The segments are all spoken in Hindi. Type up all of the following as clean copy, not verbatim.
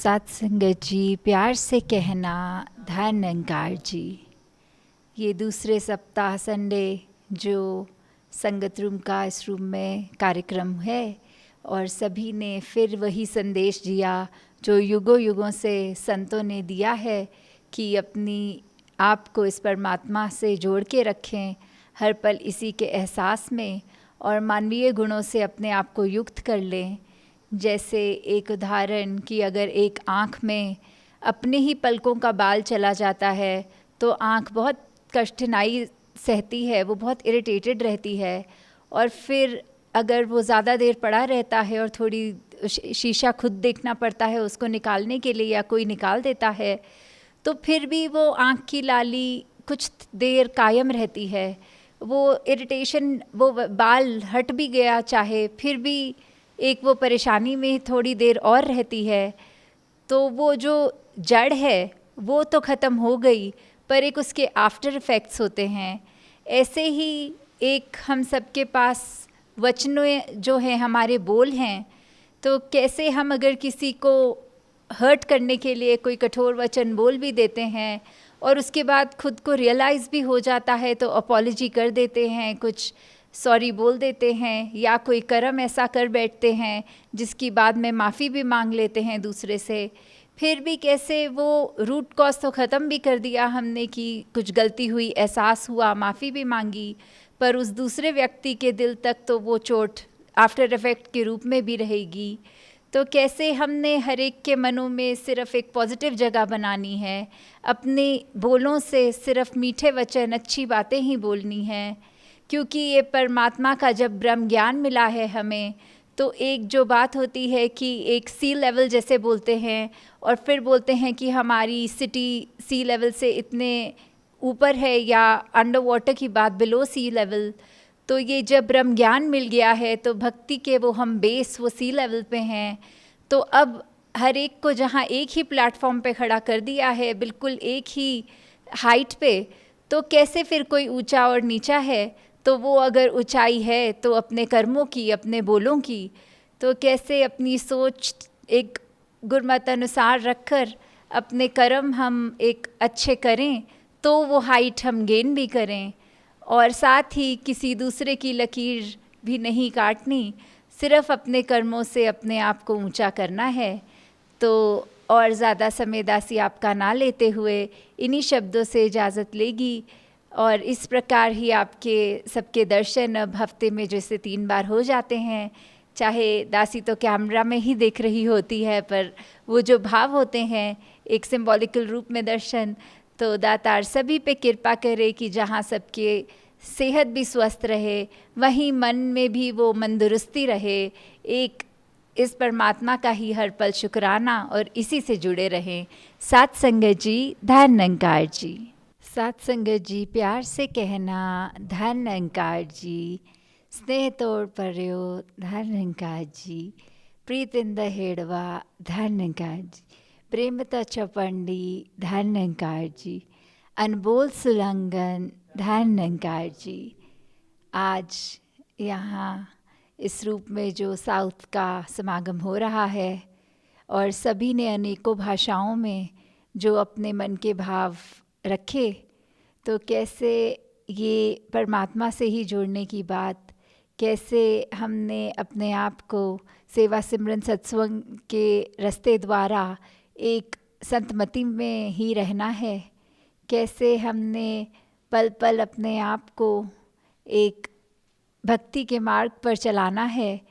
सत्संगत जी, प्यार से कहना धन निरंकार जी। ये दूसरे सप्ताह संडे जो संगत रूम का इस रूम में कार्यक्रम है और सभी ने फिर वही संदेश दिया जो युगों युगों से संतों ने दिया है कि अपनी आप को इस परमात्मा से जोड़ के रखें, हर पल इसी के एहसास में और मानवीय गुणों से अपने आप को युक्त कर लें। जैसे एक उदाहरण कि अगर एक आँख में अपने ही पलकों का बाल चला जाता है तो आँख बहुत कठिनाई सहती है, वो बहुत इरिटेटेड रहती है और फिर अगर वो ज़्यादा देर पड़ा रहता है और थोड़ी शीशा खुद देखना पड़ता है उसको निकालने के लिए या कोई निकाल देता है तो फिर भी वो आँख की लाली कुछ देर कायम रहती है। वो इरिटेशन, वो बाल हट भी गया चाहे फिर भी एक वो परेशानी में थोड़ी देर और रहती है। तो वो जो जड़ है वो तो ख़त्म हो गई पर एक उसके आफ्टर इफ़ेक्ट्स होते हैं। ऐसे ही एक हम सबके पास वचनों जो हैं, हमारे बोल हैं, तो कैसे हम अगर किसी को हर्ट करने के लिए कोई कठोर वचन बोल भी देते हैं और उसके बाद खुद को रियलाइज़ भी हो जाता है तो अपॉलॉजी कर देते हैं, कुछ सॉरी बोल देते हैं या कोई कर्म ऐसा कर बैठते हैं जिसकी बाद में माफ़ी भी मांग लेते हैं दूसरे से। फिर भी कैसे वो रूट कॉज तो ख़त्म भी कर दिया हमने कि कुछ गलती हुई, एहसास हुआ, माफ़ी भी मांगी, पर उस दूसरे व्यक्ति के दिल तक तो वो चोट आफ्टर इफ़ेक्ट के रूप में भी रहेगी। तो कैसे हमने हर एक के मनों में सिर्फ़ एक पॉजिटिव जगह बनानी है, अपने बोलों से सिर्फ़ मीठे वचन, अच्छी बातें ही बोलनी हैं, क्योंकि ये परमात्मा का जब ब्रह्म ज्ञान मिला है हमें तो एक जो बात होती है कि एक सी लेवल जैसे बोलते हैं और फिर बोलते हैं कि हमारी सिटी सी लेवल से इतने ऊपर है या अंडर वाटर की बात बिलो सी लेवल। तो ये जब ब्रह्म ज्ञान मिल गया है तो भक्ति के वो हम बेस वो सी लेवल पे हैं। तो अब हर एक को जहाँ एक ही प्लेटफॉर्म पे खड़ा कर दिया है, बिल्कुल एक ही हाइट पे, तो कैसे फिर कोई ऊंचा और नीचा है। तो वो अगर ऊंचाई है तो अपने कर्मों की, अपने बोलों की, तो कैसे अपनी सोच एक गुरमत अनुसार रखकर अपने कर्म हम एक अच्छे करें तो वो हाइट हम गेन भी करें और साथ ही किसी दूसरे की लकीर भी नहीं काटनी, सिर्फ़ अपने कर्मों से अपने आप को ऊंचा करना है। तो और ज़्यादा समय दासी आपका ना लेते हुए इन्हीं शब्दों से इजाज़त लेगी और इस प्रकार ही आपके सबके दर्शन अब हफ्ते में जैसे 3 बार हो जाते हैं। चाहे दासी तो कैमरा में ही देख रही होती है पर वो जो भाव होते हैं एक सिंबॉलिकल रूप में दर्शन, तो दातार सभी पे कृपा करे कि जहाँ सबके सेहत भी स्वस्थ रहे वहीं मन में भी वो मंदुरुस्ती रहे, एक इस परमात्मा का ही हर पल शुक्राना और इसी से जुड़े रहें। सत्संगत जी, धन निरंकार जी। सत्संगत जी, प्यार से कहना धन निरंकार जी। स्नेह तोड़ पर्यो धन निरंकार जी। प्रीतिंद हेड़वा धन निरंकार जी। प्रेमता चपंडी धन निरंकार जी। अनबोल सुलंगन धन निरंकार जी। आज यहाँ इस रूप में जो साउथ का समागम हो रहा है और सभी ने अनेकों भाषाओं में जो अपने मन के भाव रखे, तो कैसे ये परमात्मा से ही जुड़ने की बात, कैसे हमने अपने आप को सेवा सिमरन सत्संग के रास्ते द्वारा एक संतमति में ही रहना है, कैसे हमने पल पल अपने आप को एक भक्ति के मार्ग पर चलाना है।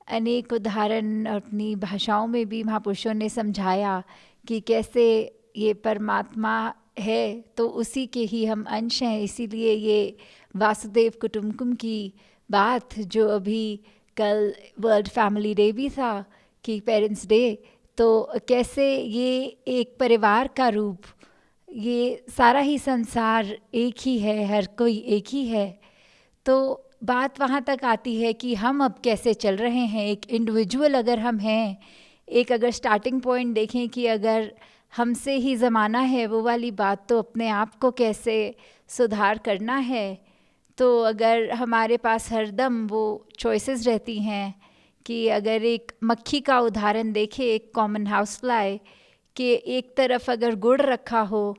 अनेक उदाहरण अपनी भाषाओं में भी महापुरुषों ने समझाया कि कैसे ये परमात्मा है तो उसी के ही हम अंश हैं। इसीलिए ये वासुदेव कुटुंबकम की बात जो अभी कल वर्ल्ड फैमिली डे भी था कि पेरेंट्स डे, तो कैसे ये एक परिवार का रूप, ये सारा ही संसार एक ही है, हर कोई एक ही है। तो बात वहाँ तक आती है कि हम अब कैसे चल रहे हैं, एक इंडिविजुअल अगर हम हैं, एक अगर स्टार्टिंग पॉइंट देखें कि अगर हमसे ही ज़माना है वो वाली बात, तो अपने आप को कैसे सुधार करना है। तो अगर हमारे पास हरदम वो चॉइसेस रहती हैं कि अगर एक मक्खी का उदाहरण देखें, एक कॉमन हाउस फ्लाई, कि एक तरफ अगर गुड़ रखा हो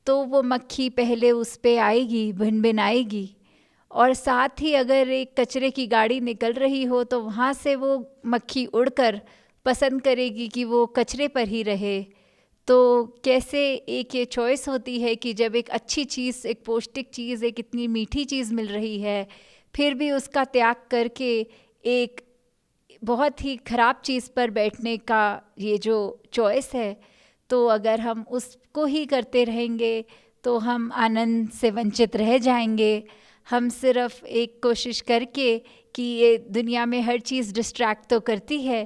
तो वो मक्खी पहले उस पे आएगी, भिन भिन आएगी, और साथ ही अगर एक कचरे की गाड़ी निकल रही हो तो वहाँ से वो मक्खी उड़कर पसंद करेगी कि वो कचरे पर ही रहे। तो कैसे एक ये चॉइस होती है कि जब एक अच्छी चीज़, एक पौष्टिक चीज़, एक इतनी मीठी चीज़ मिल रही है, फिर भी उसका त्याग करके एक बहुत ही ख़राब चीज़ पर बैठने का ये जो चॉइस है, तो अगर हम उसको ही करते रहेंगे तो हम आनंद से वंचित रह जाएंगे। हम सिर्फ एक कोशिश करके कि ये दुनिया में हर चीज़ डिस्ट्रैक्ट तो करती है,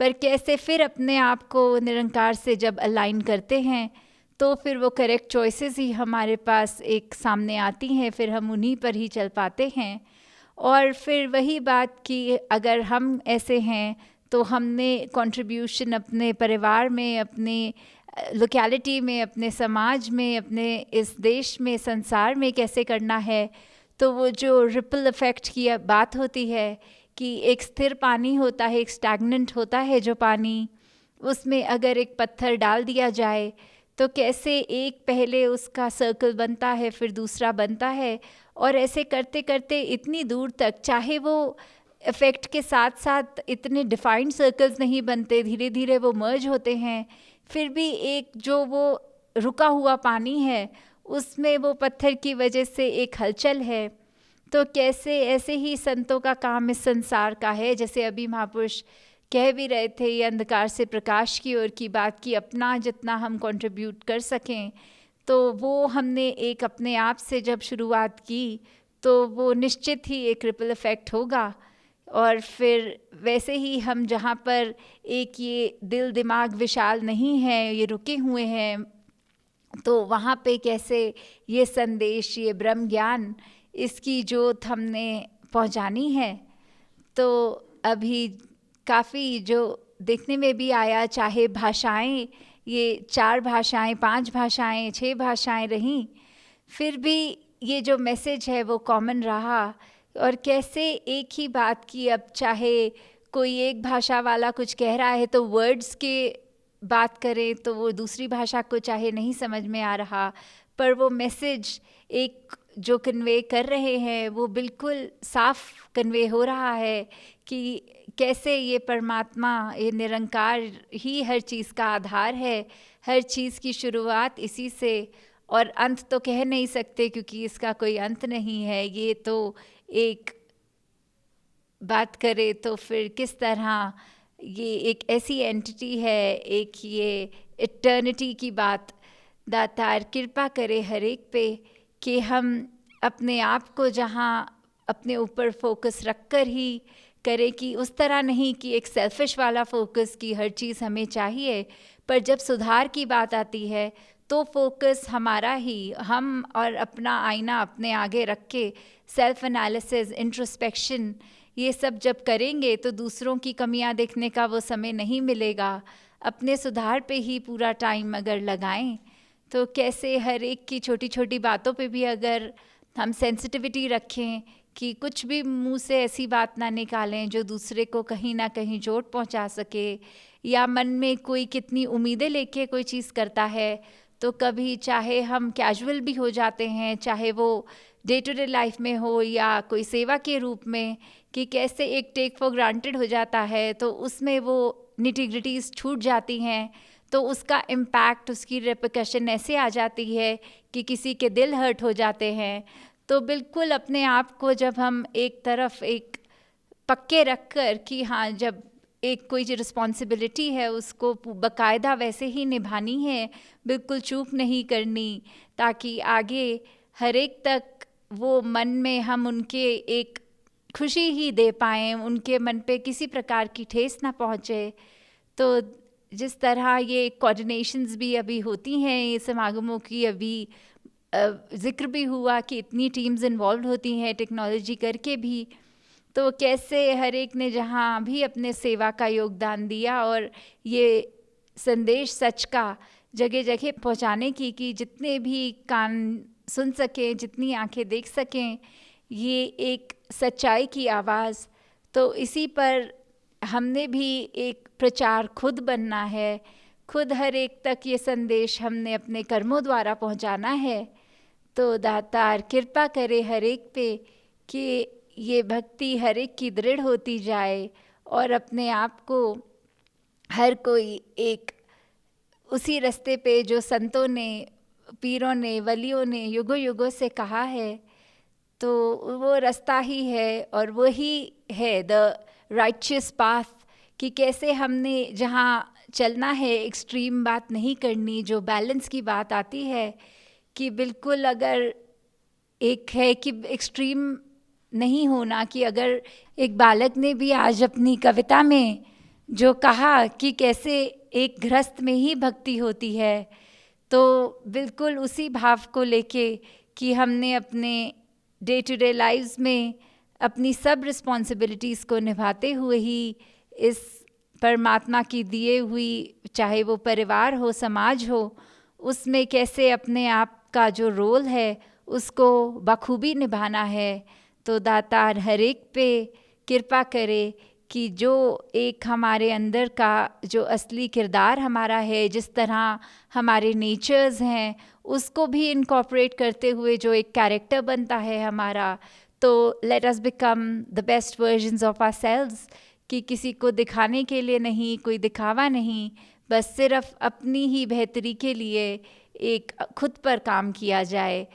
पर कैसे फिर अपने आप को निरंकार से जब अलाइन करते हैं तो फिर वो करेक्ट चॉइसेस ही हमारे पास एक सामने आती हैं, फिर हम उन्हीं पर ही चल पाते हैं। और फिर वही बात कि अगर हम ऐसे हैं तो हमने कंट्रीब्यूशन अपने परिवार में, अपने लोकेलिटी में, अपने समाज में, अपने इस देश में, संसार में कैसे करना है। तो वो जो रिपल इफ़ेक्ट की बात होती है कि एक स्थिर पानी होता है, एक स्टैग्नेंट होता है जो पानी, उसमें अगर एक पत्थर डाल दिया जाए तो कैसे एक पहले उसका सर्कल बनता है, फिर दूसरा बनता है, और ऐसे करते करते इतनी दूर तक, चाहे वो इफ़ेक्ट के साथ साथ इतने डिफाइंड सर्कल्स नहीं बनते, धीरे धीरे वो मर्ज होते हैं, फिर भी एक जो वो रुका हुआ पानी है उसमें वो पत्थर की वजह से एक हलचल है। तो कैसे ऐसे ही संतों का काम इस संसार का है, जैसे अभी महापुरुष कह भी रहे थे, ये अंधकार से प्रकाश की ओर की बात की, अपना जितना हम कंट्रीब्यूट कर सकें, तो वो हमने एक अपने आप से जब शुरुआत की तो वो निश्चित ही एक रिपल इफ़ेक्ट होगा। और फिर वैसे ही हम जहाँ पर एक ये दिल दिमाग विशाल नहीं है, ये रुके हुए हैं, तो वहाँ पे कैसे ये संदेश, ये ब्रह्म ज्ञान, इसकी जोत हमने पहुँचानी है। तो अभी काफ़ी जो देखने में भी आया, चाहे भाषाएं, ये 4 भाषाएं, 5 भाषाएं, 6 भाषाएं रहीं, फिर भी ये जो मैसेज है वो कॉमन रहा। और कैसे एक ही बात की, अब चाहे कोई एक भाषा वाला कुछ कह रहा है तो वर्ड्स के बात करें तो वो दूसरी भाषा को चाहे नहीं समझ में आ रहा, पर वो मैसेज एक जो कन्वे कर रहे हैं वो बिल्कुल साफ कन्वे हो रहा है कि कैसे ये परमात्मा, ये निरंकार ही हर चीज़ का आधार है, हर चीज़ की शुरुआत इसी से, और अंत तो कह नहीं सकते क्योंकि इसका कोई अंत नहीं है। ये तो एक बात करे तो फिर किस तरह ये एक ऐसी एंटिटी है, एक ये इटर्निटी की बात। दातार कृपा करे हर एक पे कि हम अपने आप को जहाँ अपने ऊपर फोकस रख कर ही करें, कि उस तरह नहीं कि एक सेल्फिश वाला फोकस कि हर चीज़ हमें चाहिए, पर जब सुधार की बात आती है तो फोकस हमारा ही, हम और अपना आईना अपने आगे रख के सेल्फ एनालिसिस, इंट्रोस्पेक्शन, ये सब जब करेंगे तो दूसरों की कमियां देखने का वो समय नहीं मिलेगा। अपने सुधार पे ही पूरा टाइम अगर लगाएं तो कैसे हर एक की छोटी छोटी बातों पे भी अगर हम सेंसिटिविटी रखें कि कुछ भी मुंह से ऐसी बात ना निकालें जो दूसरे को कहीं ना कहीं चोट पहुंचा सके, या मन में कोई कितनी उम्मीदें लेके कोई चीज़ करता है तो कभी चाहे हम कैजुअल भी हो जाते हैं, चाहे वो डे टू डे लाइफ में हो या कोई सेवा के रूप में, कि कैसे एक टेक फॉर ग्रांटेड हो जाता है तो उसमें वो निटिग्रिटीज़ छूट जाती हैं, तो उसका इम्पैक्ट, उसकी रेपकशन ऐसे आ जाती है कि किसी के दिल हर्ट हो जाते हैं। तो बिल्कुल अपने आप को जब हम एक तरफ एक पक्के रख कर कि हाँ, जब एक कोई जो रिस्पॉन्सिबिलिटी है उसको बाकायदा वैसे ही निभानी है, बिल्कुल चूक नहीं करनी, ताकि आगे हर एक तक वो मन में हम उनके एक खुशी ही दे पाएँ, उनके मन पे किसी प्रकार की ठेस ना पहुँचे। तो जिस तरह ये कोऑर्डिनेशंस भी अभी होती हैं, ये समागमों की अभी जिक्र भी हुआ कि इतनी टीम्स इन्वॉल्व होती हैं टेक्नोलॉजी करके भी, तो कैसे हर एक ने जहाँ भी अपने सेवा का योगदान दिया और ये संदेश सच का जगह जगह पहुँचाने की, कि जितने भी कान सुन सकें, जितनी आंखें देख सकें, ये एक सच्चाई की आवाज़। तो इसी पर हमने भी एक प्रचार खुद बनना है, खुद हर एक तक ये संदेश हमने अपने कर्मों द्वारा पहुंचाना है। तो दातार कृपा करे हर एक पे कि ये भक्ति हर एक की दृढ़ होती जाए और अपने आप को हर कोई एक उसी रास्ते पे जो संतों ने, पीरों ने, वलियों ने युगों युगों से कहा है, तो वो रास्ता ही है और वही है द राइचियस पाथ, कि कैसे हमने जहाँ चलना है एक्सट्रीम बात नहीं करनी, जो बैलेंस की बात आती है कि बिल्कुल अगर एक है कि एक्सट्रीम नहीं होना, कि अगर एक बालक ने भी आज अपनी कविता में जो कहा कि कैसे एक गृहस्थ में ही भक्ति होती है, तो बिल्कुल उसी भाव को लेके कि हमने अपने डे टू डे लाइव्स में अपनी सब रिस्पॉन्सिबिलिटीज़ को निभाते हुए ही इस परमात्मा की दिए हुई, चाहे वो परिवार हो, समाज हो, उसमें कैसे अपने आप का जो रोल है उसको बखूबी निभाना है। तो दातार हर एक पे कृपा करे कि जो एक हमारे अंदर का जो असली किरदार हमारा है, जिस तरह हमारे नेचर्स हैं, उसको भी इनकॉर्पोरेट करते हुए जो एक कैरेक्टर बनता है हमारा, तो let us become the best versions of ourselves, कि किसी को दिखाने के लिए नहीं, कोई दिखावा नहीं, बस सिर्फ अपनी ही बेहतरी के लिए एक खुद पर काम किया जाए।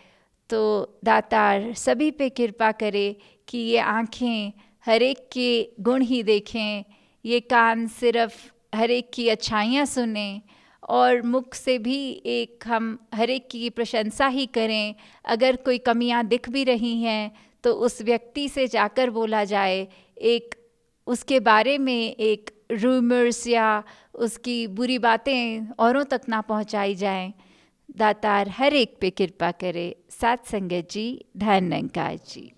तो दातार सभी पे कृपा करे कि ये आँखें हर एक के गुण ही देखें, ये कान सिर्फ हर एक की अच्छाइयाँ सुनें, और मुख से भी एक हम हर एक की प्रशंसा ही करें। अगर कोई कमियां दिख भी रही हैं तो उस व्यक्ति से जाकर बोला जाए, एक उसके बारे में एक रूमर्स या उसकी बुरी बातें औरों तक ना पहुंचाई जाएं। दातार हर एक पे कृपा करे। सात संगत जी, धन निरंकार जी।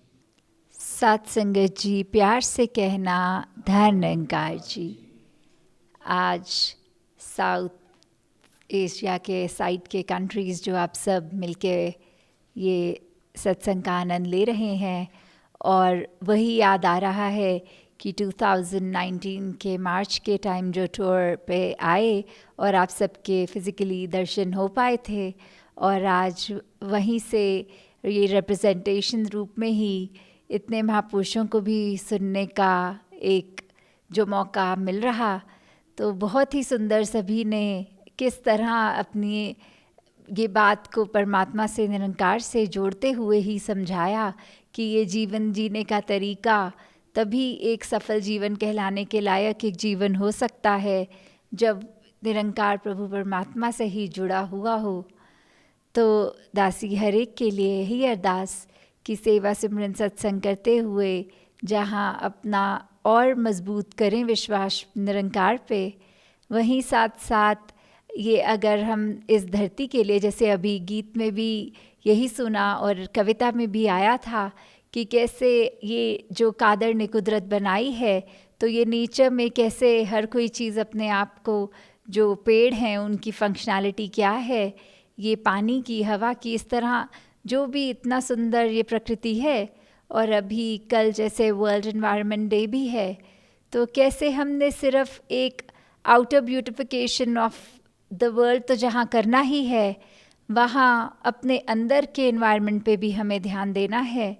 सात संगत जी, प्यार से कहना धन निरंकार जी। आज साउथ एशिया के साइड के कंट्रीज़ जो आप सब मिलके ये सत्संग का आनंद ले रहे हैं, और वही याद आ रहा है कि 2019 के मार्च के टाइम जो टूर पे आए और आप सबके फिज़िकली दर्शन हो पाए थे, और आज वहीं से ये रिप्रेजेंटेशन रूप में ही इतने महापुरुषों को भी सुनने का एक जो मौका मिल रहा, तो बहुत ही सुंदर सभी ने किस तरह अपनी ये बात को परमात्मा से, निरंकार से जोड़ते हुए ही समझाया कि ये जीवन जीने का तरीका तभी एक सफल जीवन कहलाने के लायक एक जीवन हो सकता है जब निरंकार प्रभु परमात्मा से ही जुड़ा हुआ हो। तो दासी हर एक के लिए यही अरदास कि सेवा सिमरन सत्संग करते हुए जहाँ अपना और मजबूत करें विश्वास निरंकार पे, वहीं साथ साथ ये अगर हम इस धरती के लिए, जैसे अभी गीत में भी यही सुना और कविता में भी आया था कि कैसे ये जो कादर ने कुदरत बनाई है, तो ये नेचर में कैसे हर कोई चीज़ अपने आप को, जो पेड़ हैं उनकी फंक्शनैलिटी क्या है, ये पानी की, हवा की, इस तरह जो भी इतना सुंदर ये प्रकृति है। और अभी कल जैसे वर्ल्ड एनवायरनमेंट डे भी है, तो कैसे हमने सिर्फ एक outer beautification of the world तो जहाँ करना ही है, वहाँ अपने अंदर के एनवायरनमेंट पे भी हमें ध्यान देना है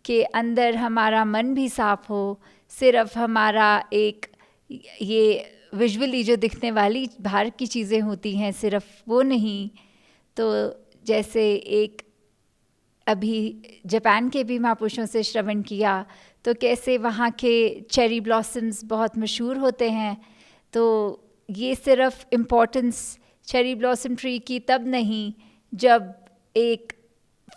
कि अंदर हमारा मन भी साफ हो। सिर्फ हमारा एक ये विजुअली जो दिखने वाली बाहर की चीज़ें होती हैं सिर्फ वो नहीं। तो जैसे एक अभी जापान के भी महापुरुषों से श्रवण किया, तो कैसे वहाँ के चेरी ब्लॉसम्स बहुत मशहूर होते हैं। तो ये सिर्फ इम्पोर्टेंस चेरी ब्लॉसम ट्री की तब नहीं जब एक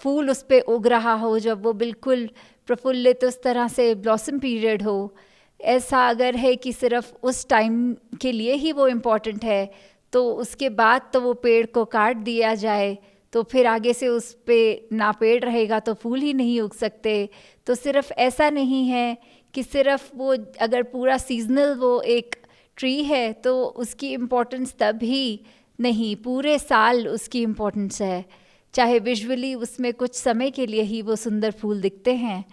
फूल उस पे उग रहा हो, जब वो बिल्कुल प्रफुल्लित उस तरह से ब्लॉसम पीरियड हो, ऐसा अगर है कि सिर्फ उस टाइम के लिए ही वो इम्पोर्टेंट है, तो उसके बाद तो वो पेड़ को काट दिया जाए तो फिर आगे से उस पे ना पेड़ रहेगा तो फूल ही नहीं उग सकते। तो सिर्फ ऐसा नहीं है कि सिर्फ वो अगर पूरा सीजनल वो एक ट्री है तो उसकी इम्पोर्टेंस तब ही नहीं, पूरे साल उसकी इम्पोर्टेंस है, चाहे विजुअली उसमें कुछ समय के लिए ही वो सुंदर फूल दिखते हैं।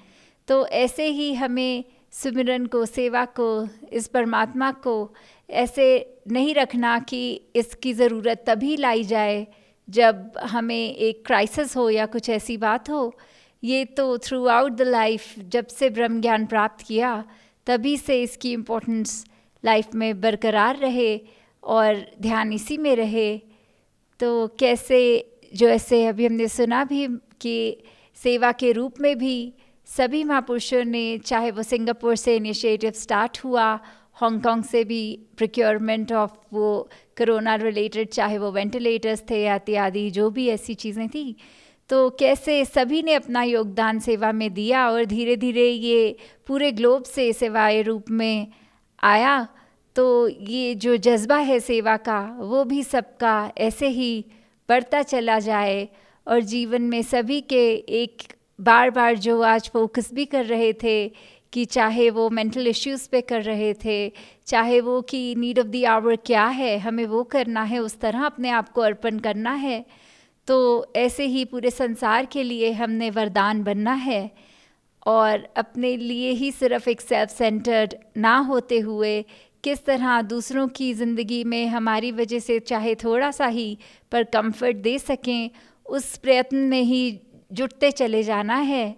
तो ऐसे ही हमें सुमिरन को, सेवा को, इस परमात्मा को ऐसे नहीं रखना कि इसकी ज़रूरत तभी लाई जाए जब हमें एक क्राइसिस हो या कुछ ऐसी बात हो। ये तो थ्रू आउट द लाइफ, जब से ब्रह्म ज्ञान प्राप्त किया तभी से इसकी इम्पोर्टेंस लाइफ में बरकरार रहे और ध्यान इसी में रहे। तो कैसे, जो ऐसे अभी हमने सुना भी कि सेवा के रूप में भी सभी महापुरुषों ने, चाहे वो सिंगापुर से इनिशिएटिव स्टार्ट हुआ, हांगकांग से भी प्रोक्योरमेंट ऑफ वो कोरोना रिलेटेड, चाहे वो वेंटिलेटर्स थे इत्यादि जो भी ऐसी चीज़ें थी, तो कैसे सभी ने अपना योगदान सेवा में दिया और धीरे धीरे ये पूरे ग्लोब से सेवाए रूप में आया। तो ये जो जज्बा है सेवा का, वो भी सबका ऐसे ही बढ़ता चला जाए और जीवन में सभी के एक बार बार जो आज फोकस भी कर रहे थे कि चाहे वो मेंटल इश्यूज़ पे कर रहे थे, चाहे वो कि नीड ऑफ द आवर क्या है, हमें वो करना है, उस तरह अपने आप को अर्पण करना है। तो ऐसे ही पूरे संसार के लिए हमने वरदान बनना है और अपने लिए ही सिर्फ एक सेल्फ सेंटर्ड ना होते हुए किस तरह दूसरों की ज़िंदगी में हमारी वजह से चाहे थोड़ा सा ही पर कंफर्ट दे सकें, उस प्रयत्न में ही जुटते चले जाना है।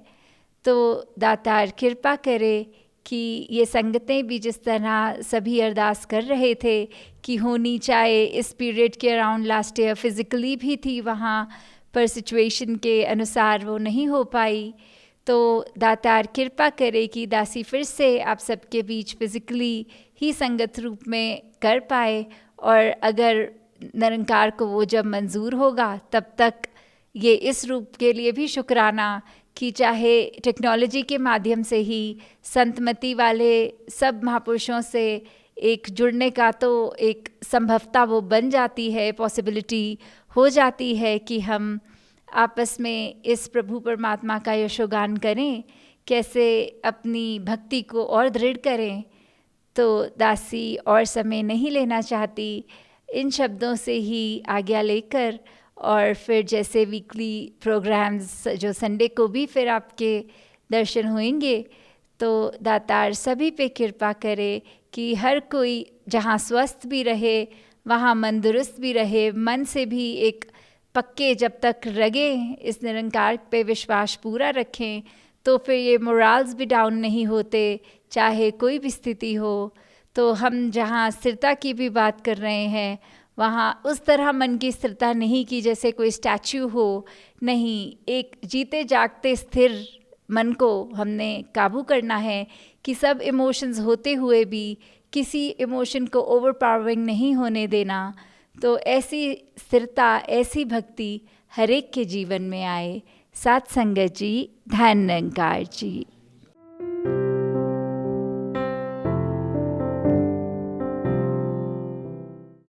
तो दातार कृपा करे कि ये संगतें भी जिस तरह सभी अरदास कर रहे थे कि होनी चाहे इस पीरियड के अराउंड लास्ट ईयर फिज़िकली भी थी वहाँ पर, सिचुएशन के अनुसार वो नहीं हो पाई। तो दातार कृपा करे कि दासी फिर से आप सबके बीच फिज़िकली ही संगत रूप में कर पाए, और अगर निरंकार को वो जब मंजूर होगा तब तक ये इस रूप के लिए भी शुक्राना कि चाहे टेक्नोलॉजी के माध्यम से ही संतमति वाले सब महापुरुषों से एक जुड़ने का तो एक संभवता वो बन जाती है, पॉसिबिलिटी हो जाती है कि हम आपस में इस प्रभु परमात्मा का यशोगान करें, कैसे अपनी भक्ति को और दृढ़ करें। तो दासी और समय नहीं लेना चाहती, इन शब्दों से ही आज्ञा लेकर और फिर जैसे वीकली प्रोग्राम्स जो संडे को भी फिर आपके दर्शन होंगे, तो दातार सभी पे कृपा करे कि हर कोई जहाँ स्वस्थ भी रहे वहाँ मन दुरुस्त भी रहे, मन से भी एक पक्के जब तक रगे इस निरंकार पे विश्वास पूरा रखें, तो फिर ये मोराल्स भी डाउन नहीं होते, चाहे कोई भी स्थिति हो। तो हम जहाँ स्थिरता की भी बात कर रहे हैं, वहाँ उस तरह मन की स्थिरता नहीं कि जैसे कोई स्टैच्यू हो, नहीं, एक जीते जागते स्थिर मन को हमने काबू करना है कि सब इमोशंस होते हुए भी किसी इमोशन को ओवरपावरिंग नहीं होने देना। तो ऐसी स्थिरता, ऐसी भक्ति हर एक के जीवन में आए। साथ संगत जी, धन निरंकार जी।